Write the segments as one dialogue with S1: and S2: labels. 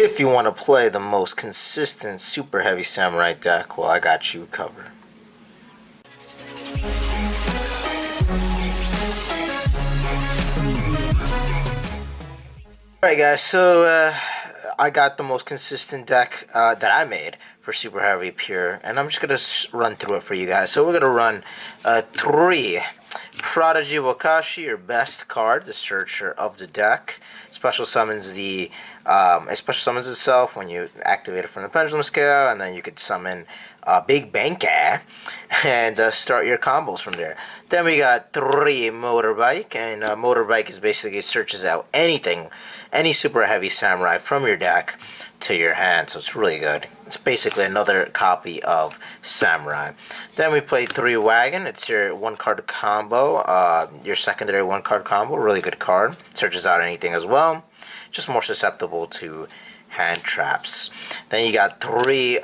S1: If you want to play the most consistent super heavy samurai deck, well, I got you covered. Alright guys, so I got the most consistent deck that I made for Super Heavy Pure, and I'm just going to run through it for you guys. So we're going to run 3 Prodigy Wakashi, your best card, the Searcher of the deck. Special summons it special summons itself when you activate it from the Pendulum Scale, and then you could summon Big Banka and start your combos from there. Then we got 3 Motorbike, and Motorbike is basically searches out any super heavy samurai from your deck to your hand, so it's really good. It's basically another copy of Samurai. Then we play 3 Wagon. It's your 1-card combo, your secondary 1-card combo. Really good card. Searches out anything as well. Just more susceptible to hand traps. Then you got 3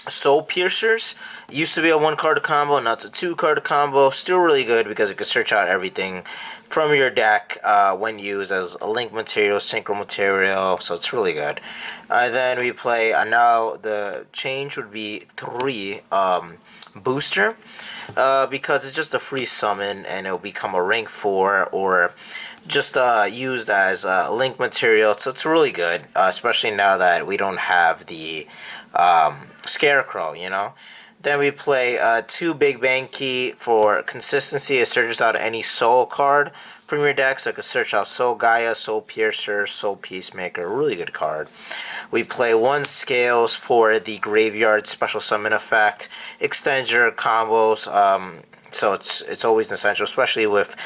S1: Soul Piercers. It used to be a 1-card combo, now it's a 2-card combo. Still really good because it can search out everything from your deck when used as a link material, synchro material, so it's really good. Then we play, now the change would be 3 Booster, because it's just a free summon and it'll become a rank 4 or just used as link material, so it's really good, especially now that we don't have the Scarecrow, you know. Then we play 2 Big Bang Key for consistency. It searches out any Soul card from your deck, so it can search out Soul Gaia, Soul Piercer, Soul Peacemaker. Really good card. We play 1 Scales for the Graveyard special summon effect. Extends your combos. So it's always an essential, especially with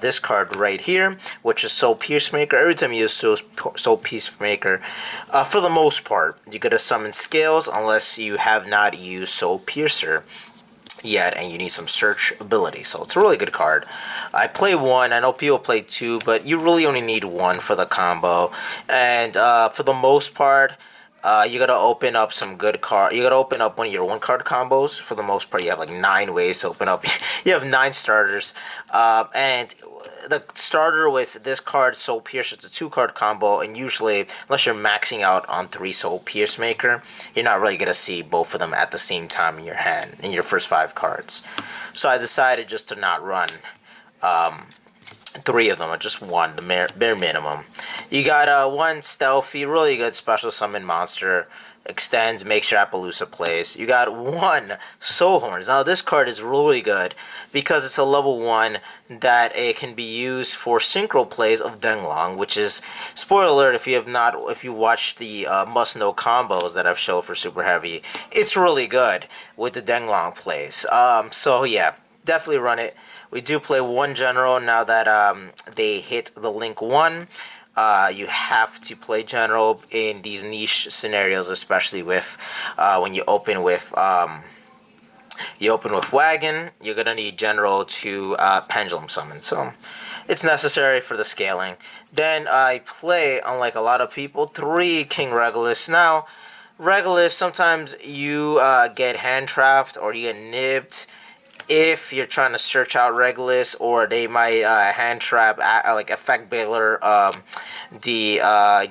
S1: this card right here, which is Soul Peacemaker. Every time you use Soul Peacemaker, for the most part, you're going to summon Scales unless you have not used Soul Piercer yet and you need some search ability. So it's a really good card. I play 1. I know people play 2, but you really only need 1 for the combo. And for the most part, you gotta open up some good card. You gotta open up one of your 1-card combos. For the most part, you have like 9 ways to open up. You have 9 starters, and the starter with this card, Soul Pierce, it's a 2-card combo, and usually, unless you're maxing out on 3 Soul Peacemaker, you're not really gonna see both of them at the same time in your hand in your first 5 cards. So I decided just to not run 3 of them, or just 1, the bare minimum. You got 1 Stealthy, really good special summon monster. Extends, makes your Appaloosa plays. You got 1 Soul Horns. Now this card is really good because it's a level 1 that it can be used for synchro plays of Denglong, which is, spoiler alert if you watched the must know combos that I've showed for Super Heavy, it's really good with the Denglong plays. So yeah, definitely run it. We do play 1 General now that they hit the Link 1. You have to play General in these niche scenarios, especially with when you open with Wagon. You're gonna need General to Pendulum Summon, so it's necessary for the scaling. Then I play, unlike a lot of people, 3 King Regulus. Now, Regulus, sometimes you get hand trapped or you get nibbed if you're trying to search out Regulus, or they might hand trap like Effect Baylor the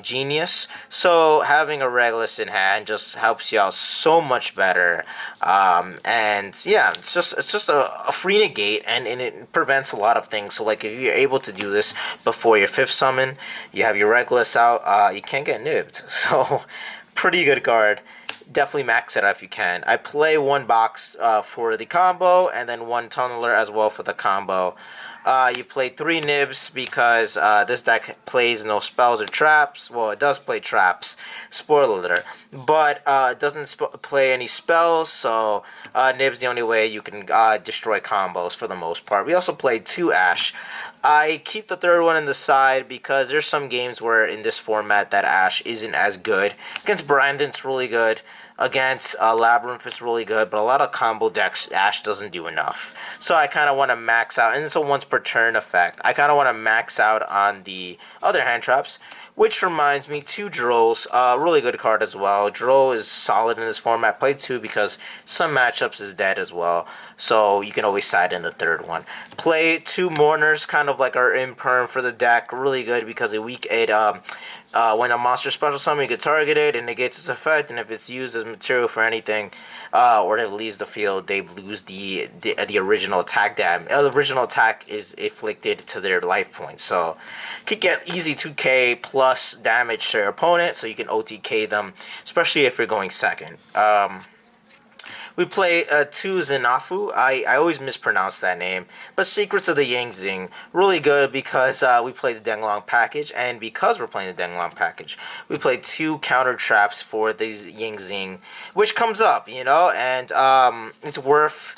S1: Genius. So having a Regulus in hand just helps you out so much better. And yeah, it's just a free negate, and it prevents a lot of things. So like if you're able to do this before your 5th summon, you have your Regulus out, you can't get nibbed. So pretty good card. Definitely max it out if you can. I play 1 box for the combo, and then 1 tunneler as well for the combo. You play 3 nibs because this deck plays no spells or traps. Well, it does play traps, spoiler alert, but it doesn't play any spells, so nibs the only way you can destroy combos for the most part. We also play 2 Ash. I keep the 3rd one in the side because there's some games where in this format that Ash isn't as good. Against Brandon, it's really good. Against Labyrinth, it's really good, but a lot of combo decks, Ash doesn't do enough. So I kind of want to max out, and it's a once per turn effect. I kind of want to max out on the other hand traps, which reminds me, 2 Drolls, really good card as well. Droll is solid in this format. Play 2 because some matchups is dead as well, so you can always side in the 3rd one. Play 2 Mourners, kind of like our imperm for the deck. Really good because it When a monster special summon, you get targeted and negates its effect, and if it's used as material for anything, or it leaves the field, they lose the original attack damage. The original attack is inflicted to their life points, so could get easy 2k plus damage to your opponent, so you can OTK them, especially if you're going second. We play 2 Zinafu. I always mispronounce that name. But Secrets of the Yangzing, really good because we play the Denglong package. And because we're playing the Denglong package, we play 2 counter traps for the Yangzing, which comes up, you know, and it's worth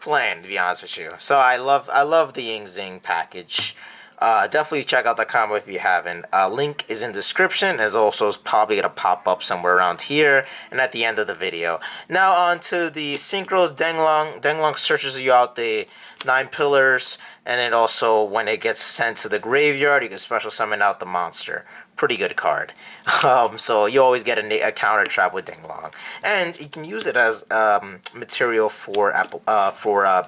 S1: playing, to be honest with you. So I love the Yangzing package. Definitely check out the combo if you haven't. Link is in the description, as also is probably going to pop up somewhere around here and at the end of the video. Now on to the Synchros Denglong. Denglong searches you out the 9 pillars, and then also when it gets sent to the graveyard, you can special summon out the monster. Pretty good card. So you always get a counter trap with Denglong, and you can use it as material for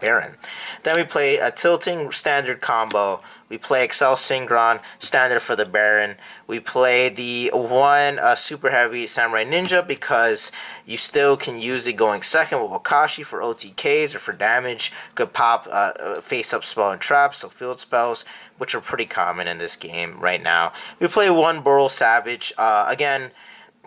S1: Baron. Then we play a Tilting standard combo. We play Excel Synchron standard for the Baron. We play the one Superheavy Samurai Ninja because you still can use it going second with Wakashi for OTKs or for damage. Could pop face-up spell and traps, so field spells, which are pretty common in this game right now. We play one Burl Savage. Again,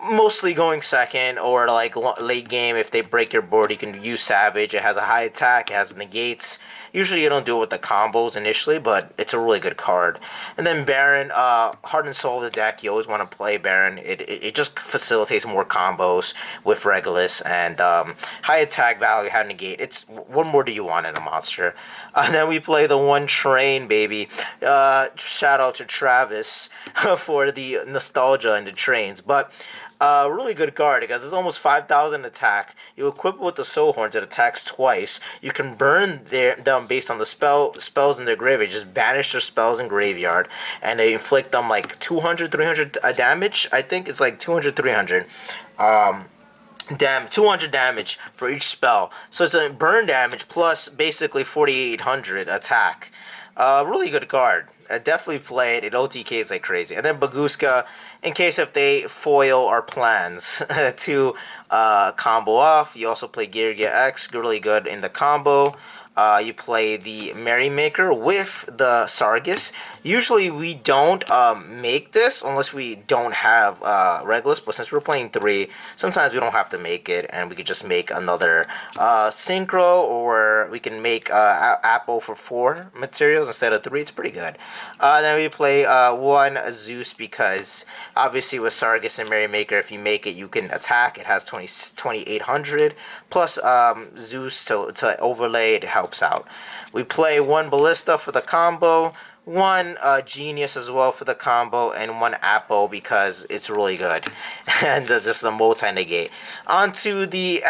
S1: mostly going second or like late game. If they break your board, you can use Savage. It has a high attack, it has negates. Usually you don't do it with the combos initially, but it's a really good card. And then Baron, heart and soul of the deck, you always want to play Baron. It just facilitates more combos with Regulus, and high attack value, high negate. It's what more do you want in a monster? And then we play the one Train, baby. Shout out to Travis for the nostalgia and the trains, but really good card because it's almost 5,000 attack. You equip it with the Soul Horns, it attacks twice. You can burn them based on the spells in their graveyard. Just banish their spells in graveyard, and they inflict them like 200, 300 damage. I think it's like 200, 300. 200 damage for each spell. So it's a burn damage plus basically 4,800 attack. Really good card. I definitely play it. It OTKs like crazy. And then Baguska, in case if they foil our plans to combo off. You also play Yugioh X, really good in the combo. You play the Merrymaker with the Sargus. Usually we don't make this unless we don't have Regulus, but since we're playing 3, sometimes we don't have to make it, and we could just make another Synchro, or we can make Apple for 4 materials instead of 3. It's pretty good. Then we play 1 Zeus because obviously with Sargus and Merrymaker, if you make it, you can attack. It has 2,800 plus Zeus to overlay. It helps out. We play 1 Ballista for the combo, 1 Genius as well for the combo, and 1 Apple because it's really good. And there's just a multi-negate. Onto the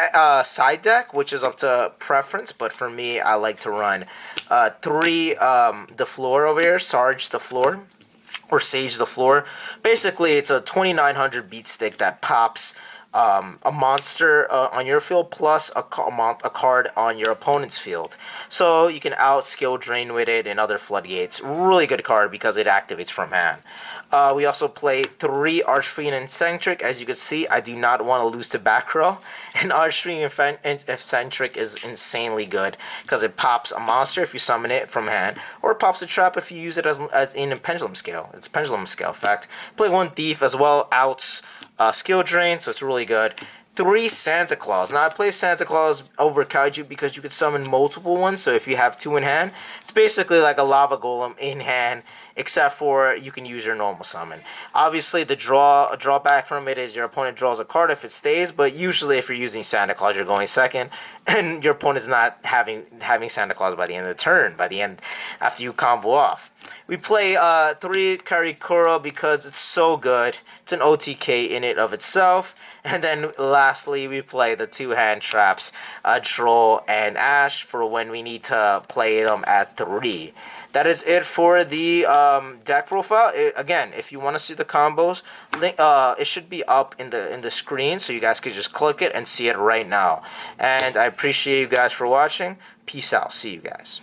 S1: side deck, which is up to preference, but for me, I like to run 3 the floor over here, Sarge the floor, or Sage the floor. Basically, it's a 2,900 beat stick that pops a monster on your field plus a card on your opponent's field. So you can out skill drain with it and other floodgates. Really good card because it activates from hand. We also play 3 Archfiend Eccentric. As you can see, I do not want to lose to back row. And Archfiend Eccentric is insanely good because it pops a monster if you summon it from hand, or it pops a trap if you use it as in a Pendulum Scale. It's Pendulum Scale effect. Play 1 Thief as well, outs skill drain, so it's really good. 3 Santa Claus. Now I play Santa Claus over Kaiju because you could summon multiple ones, so if you have 2 in hand, it's basically like a Lava Golem in hand, except for you can use your normal summon. Obviously the drawback from it is your opponent draws a card if it stays, but usually if you're using Santa Claus, you're going second, and your opponent's not having Santa Claus by the end of the turn, after you combo off. We play 3 Karikura because it's so good. It's an OTK in it of itself. And then lastly, we play the 2 hand traps, Troll and Ash, for when we need to play them at 3. That is it for the deck profile. Again, if you want to see the combos, it should be up in the screen, so you guys can just click it and see it right now. And I appreciate you guys for watching. Peace out. See you guys.